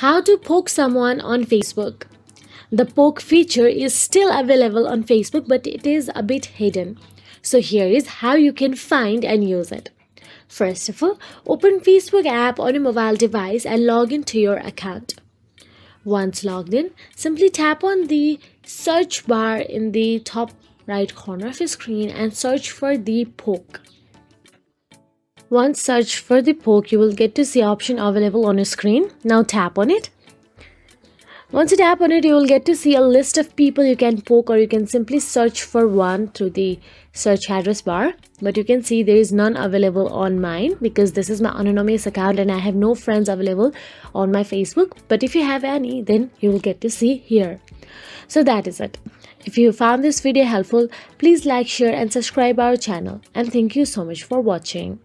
How to poke someone on Facebook. The poke feature is still available on Facebook, but it is a bit hidden. So here is how you can find and use it. First of all, open Facebook app on your mobile device and log into your account. Once logged in, simply tap on the search bar in the top right corner of your screen and search for the poke. Once search for the poke, you will get to see option available on your screen. Now tap on it. Once you tap on it, you will get to see a list of people you can poke, or you can simply search for one through the search address bar. But you can see there is none available on mine because this is my anonymous account and I have no friends available on my Facebook. But if you have any, then you will get to see here. So that is it. If you found this video helpful, please like, share and subscribe our channel. And thank you so much for watching.